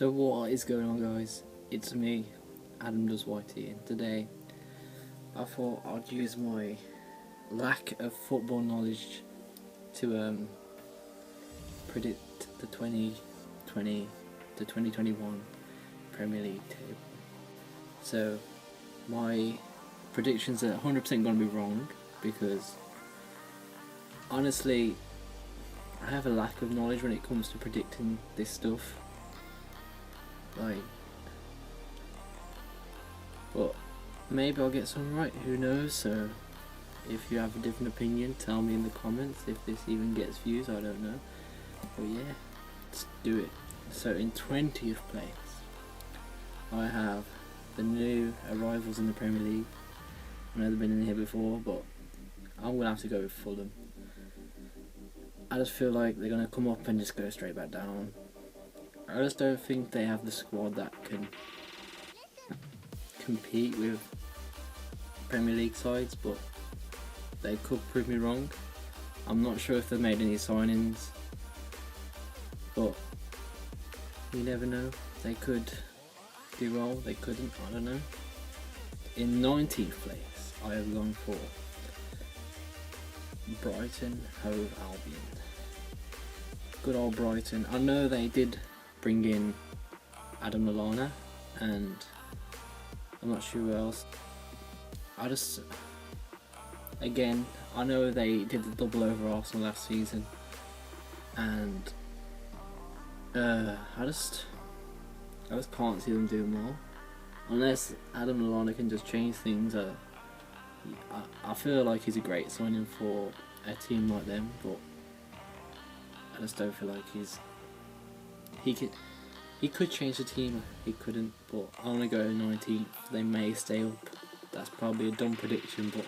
So what is going on, guys? It's me, adamdoesttv, and today I thought I'd use my lack of football knowledge to predict the 2020 to 2021 Premier League table. So my predictions are 100% going to be wrong because honestly I have a lack of knowledge when it comes to predicting this stuff. But maybe I'll get some right, who knows. So if you have a different opinion, tell me in the comments. If this even gets views, I don't know. But yeah, let's do it. So in 20th place I have the new arrivals in the Premier League. I know they've been in here before, but I'm going to have to go with Fulham. I just feel like they're going to come up and just go straight back down. I just don't think they have the squad that can compete with Premier League sides, but they could prove me wrong. I'm not sure if they've made any signings, but you never know. They could do well, they couldn't, I don't know. In 19th place I have gone for Brighton Hove Albion. Good old Brighton. I know they did bring in Adam Lallana and I'm not sure who else. Again, I know they did the double over Arsenal last season, and I just can't see them doing more unless Adam Lallana can just change things. I feel like he's a great signing for a team like them, but I just don't feel like he could change the team, he couldn't, but I want to go 19th. They may stay up. That's probably a dumb prediction, but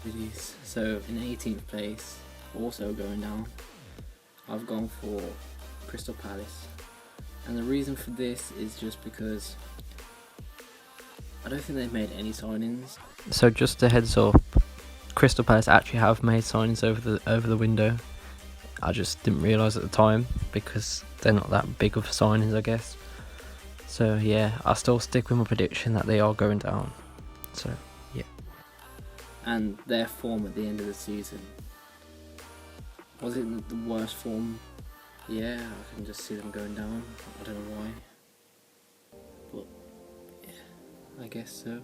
it is. So in 18th place, also going down, I've gone for Crystal Palace. And the reason for this is just because I don't think they've made any signings. So just a heads up, Crystal Palace actually have made signings over the window. I just didn't realise at the time because they're not that big of signings, I guess. So yeah, I still stick with my prediction that they are going down. So yeah. And their form at the end of the season, was it the worst form? Yeah, I can just see them going down. I don't know why, but yeah, I guess so.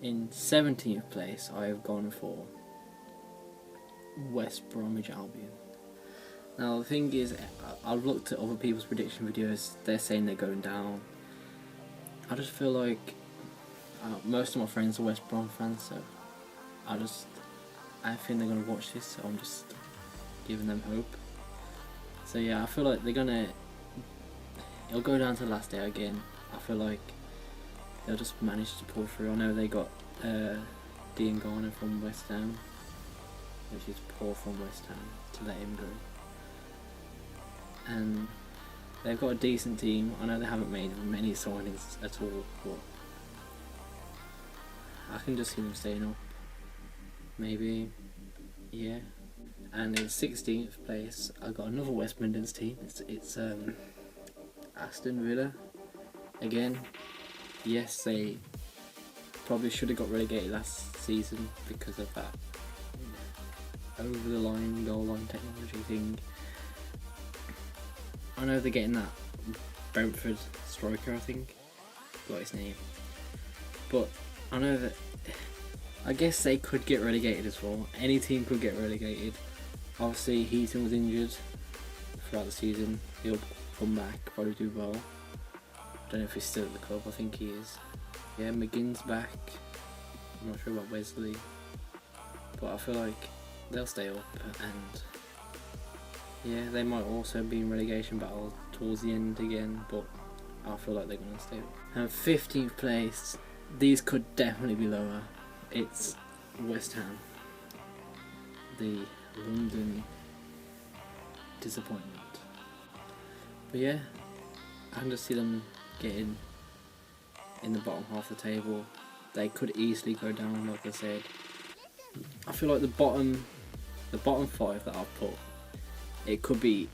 In 17th place I have gone for West Bromwich Albion. Now the thing is, I've looked at other people's prediction videos, they're saying they're going down. I just feel like most of my friends are West Brom fans, so I think they're going to watch this, so I'm just giving them hope. So yeah, I feel like it'll go down to the last day again. I feel like they'll just manage to pull through. I know they got Dean Garner from West Ham, which is poor from West Ham to let him go. And they've got a decent team. I know they haven't made many signings at all, but I can just see them staying up. Maybe, yeah. And in 16th place, I got another West Midlands team. It's Aston Villa. Again, yes, they probably should have got relegated last season because of that over the line, goal line technology thing. I know they're getting that Brentford striker, I think, got his name, but I know that I guess they could get relegated as well. Any team could get relegated. Obviously Heaton was injured throughout the season. He'll come back, probably do well. I don't know if he's still at the club, I think he is. Yeah, McGinn's back. I'm not sure about Wesley, but I feel like they'll stay up, and yeah, they might also be in relegation battle towards the end again, but I feel like they're going to stay up. And 15th place, these could definitely be lower. It's West Ham, the London disappointment. But yeah, I can just see them getting in the bottom half of the table. They could easily go down, like I said. I feel like the bottom five that I've put, it could be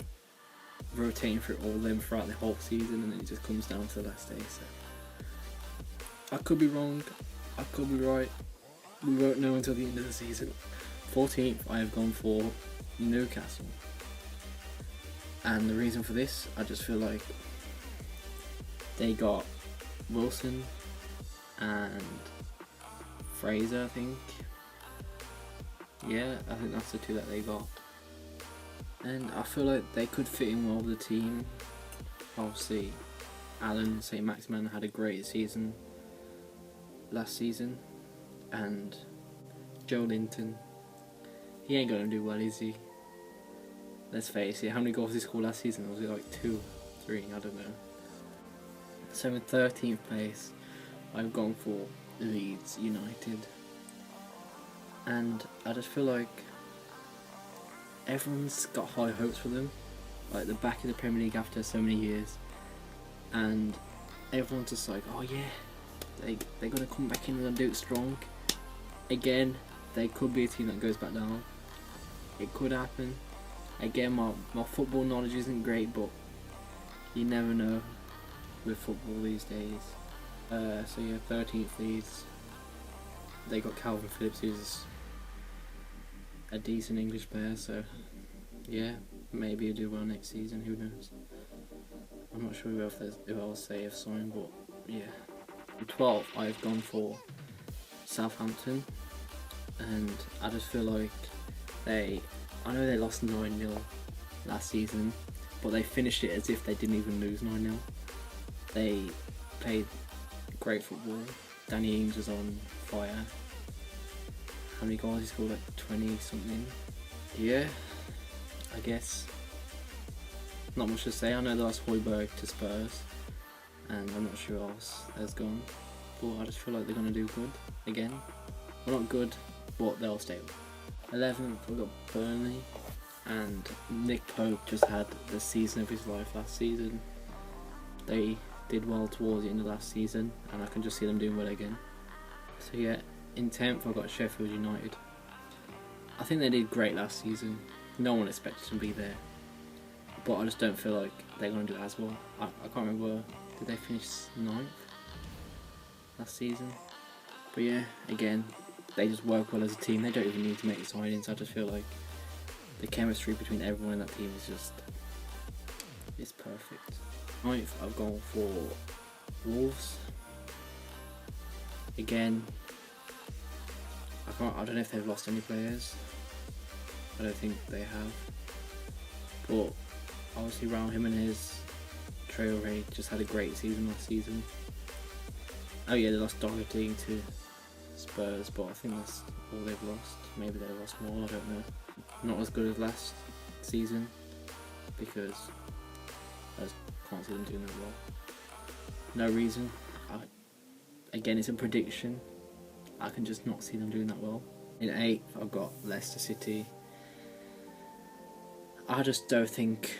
rotating through all of them throughout the whole season, and then it just comes down to the last day. So I could be wrong, I could be right. We won't know until the end of the season. 14th, I have gone for Newcastle, and the reason for this, I just feel like they got Wilson and Fraser, I think. Yeah, I think that's the two that they got. And I feel like they could fit in well with the team. Obviously, Alan St. Maximin had a great season last season. And Joe Linton, he ain't going to do well, is he? Let's face it, how many goals he scored last season? Was it like 2, 3? I don't know. So in 13th place, I've gone for Leeds United. And I just feel like everyone's got high hopes for them, like the back of the Premier League after so many years, and everyone's just like, oh yeah, they're gonna come back in and do it strong. Again, they could be a team that goes back down. It could happen. Again, my football knowledge isn't great, but you never know with football these days. So yeah, 13th Leeds. They got Calvin Phillips, who's a decent English player, so yeah, maybe he'll do well next season, who knows. I'm not sure if I'll say if signed, but yeah. 12th, I've gone for Southampton, and I just feel like I know they lost 9-0 last season, but they finished it as if they didn't even lose 9-0. They played great football. Danny Ings was on fire. How many goals he scored? Like 20 something. Yeah, I guess not much to say. I know they lost Højbjerg to Spurs, and I'm not sure who else has gone, but I just feel like they're gonna do good again. Well, not good, but they'll stay up. 11th, we've got Burnley, and Nick Pope just had the season of his life last season. They did well towards the end of last season, and I can just see them doing well again. So yeah, in 10th I've got Sheffield United. I think they did great last season. No one expected to be there, but I just don't feel like they're going to do as well. I can't remember, did they finish 9th last season? But yeah, again, they just work well as a team. They don't even need to make signings. I just feel like the chemistry between everyone in that team is perfect. 9th, I've gone for Wolves. Again, I don't know if they've lost any players. I don't think they have. But obviously Raul Jimenez, Traoré just had a great season last season. Oh yeah, they lost Doherty to Spurs, but I think that's all they've lost. Maybe they lost more, I don't know. Not as good as last season, because I just can't see them doing that well. No reason. Again, it's a prediction. I can just not see them doing that well. In 8th, I've got Leicester City. I just don't think,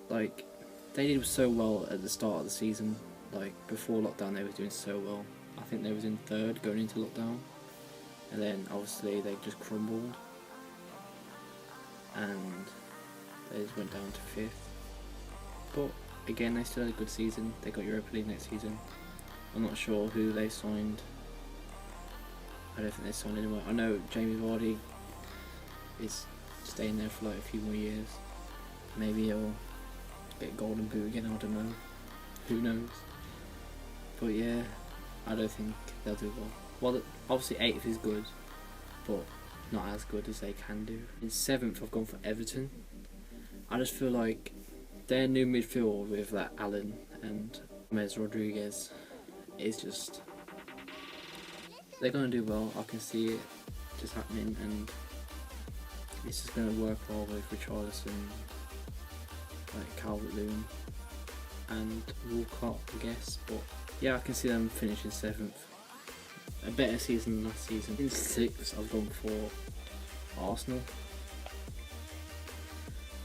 like, they did so well at the start of the season. Like, before lockdown, they were doing so well. I think they was in 3rd going into lockdown, and then obviously they just crumbled, and they just went down to 5th. But again, they still had a good season. They got Europa League next season. I'm not sure who they signed. I don't think they signed anyone. I know Jamie Vardy is staying there for like a few more years. Maybe he'll get Golden Boot again, I don't know. Who knows? But yeah, I don't think they'll do well. Well, obviously 8th is good, but not as good as they can do. In 7th, I've gone for Everton. I just feel like their new midfield with that Allen and James Rodriguez is just, they're going to do well. I can see it just happening, and it's just going to work well with Richarlison, like Calvert-Lewin and Walcott, I guess. But yeah, I can see them finishing 7th. A better season than last season. In 6th, I've gone for Arsenal.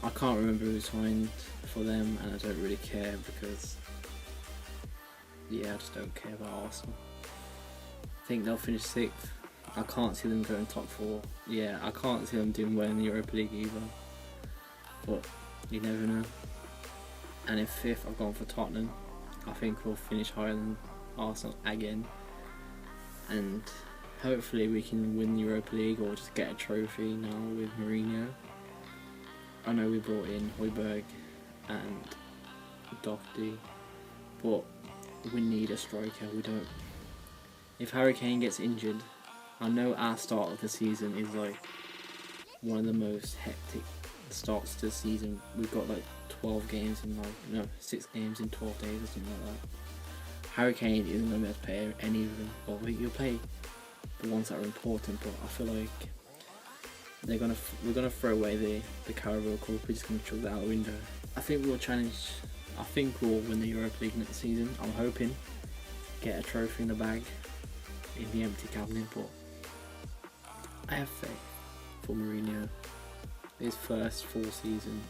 I can't remember who signed for them, and I don't really care because, yeah, I just don't care about Arsenal. I think they'll finish 6th. I can't see them going top 4. Yeah, I can't see them doing well in the Europa League either. But You never know. And in 5th, I've gone for Tottenham. I think we'll finish higher than Arsenal again. And hopefully we can win the Europa League or just get a trophy now with Mourinho. I know we brought in Højbjerg and Doherty, but we need a striker. We don't. If Harry Kane gets injured, I know our start of the season is like one of the most hectic starts to the season. We've got like 12 games in 6 games in 12 days or something like that. Harry Kane isn't going to be able to play any of them. Well, he'll play the ones that are important, but I feel like we're gonna throw away the Carabao Cup. We're just gonna chuck that out the window. I think we'll win the Europa League next season. I'm hoping get a trophy in the bag in the empty cabinet, but I have faith for Mourinho. His first full season.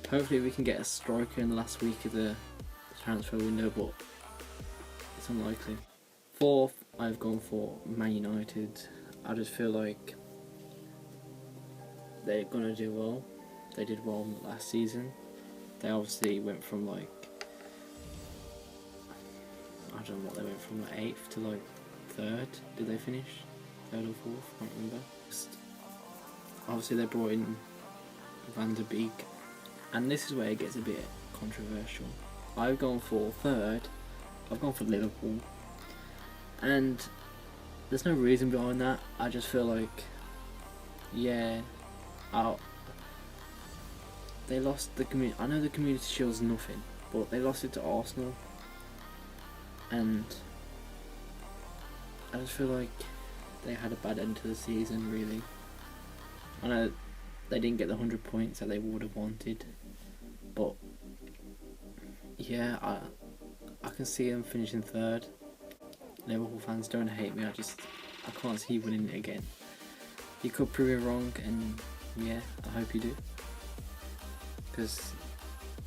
Hopefully we can get a striker in the last week of the transfer window, but it's unlikely. 4th, I've gone for Man United. I just feel like they're gonna do well. They did well last season. They obviously went from like, I don't know what they went from, like 8th to like 3rd. Did they finish 3rd or 4th? I can't remember. Obviously they brought in Van der Beek, and this is where it gets a bit controversial. I've gone for 3rd. I've gone for Liverpool, and there's no reason behind that. I just feel like, yeah, they lost the community. I know the Community Shield's nothing, but they lost it to Arsenal, and I just feel like they had a bad end to the season, really. I know they didn't get the 100 points that they would have wanted, but yeah, I can see them finishing 3rd. Liverpool fans, don't hate me, I can't see you winning it again. You could prove it wrong, and yeah, I hope you do. Because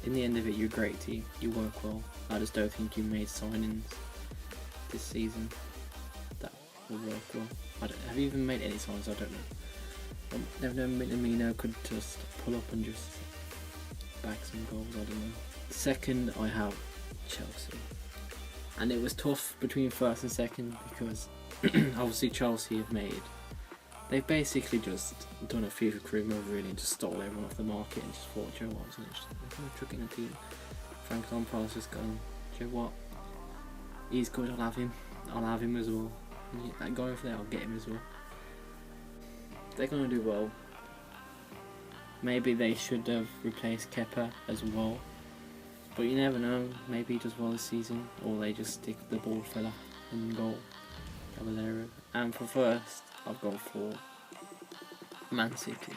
in the end of it, you're a great team, you work well. I just don't think you made signings this season that will work well. Have you even made any signings? I don't know. Never known Minamino could just pull up and just bag some goals, I don't know. 2nd, I have Chelsea. And it was tough between 1st and 2nd because obviously Chelsea they've basically just done a FIFA career move really and just stole everyone off the market and just thought, Joe Watt's going to chuck in a team. Frank Lampard's just gone, Joe Watt, he's good, I'll have him as well. That guy over there, I'll get him as well. They're going to do well. Maybe they should have replaced Kepa as well. But you never know, maybe he does well this season, or they just stick the ball fella in goal. Caballero. And for 1st, I've gone for Man City.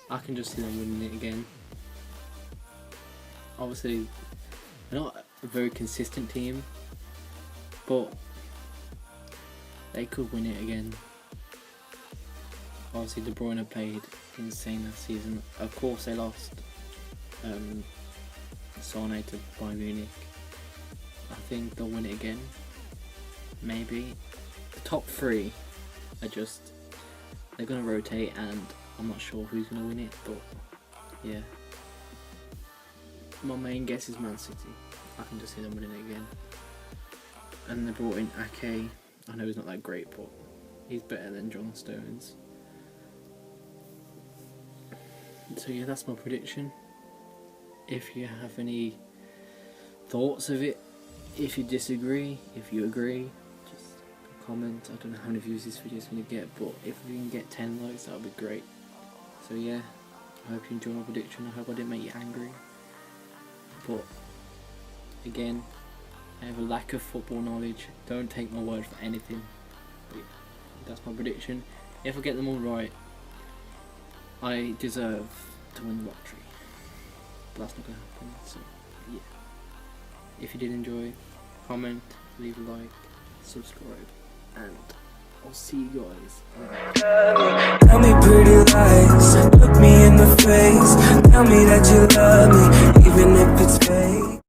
I can just see them winning it again. Obviously, they're not a very consistent team, but they could win it again. Obviously, De Bruyne played insane last season. Of course, they lost Sane to Bayern Munich. I think they'll win it again. Maybe. The top 3 are they're going to rotate, and I'm not sure who's going to win it, but yeah. My main guess is Man City. I can just see them winning it again. And they brought in Ake. I know he's not that great, but he's better than John Stones. So yeah, that's my prediction. If you have any thoughts of it, if you disagree, if you agree, just comment. I don't know how many views this video is going to get, but if we can get 10 likes, that would be great. So yeah, I hope you enjoyed my prediction. I hope I didn't make you angry. But again, I have a lack of football knowledge. Don't take my word for anything. But yeah, that's my prediction. If I get them all right, I deserve to win the lottery. But that's not going to happen. So yeah. If you did enjoy, comment, leave a like, subscribe, and I'll see you guys. Tell me pretty lies, look me in the face. Tell me that you love me, even if it's fake.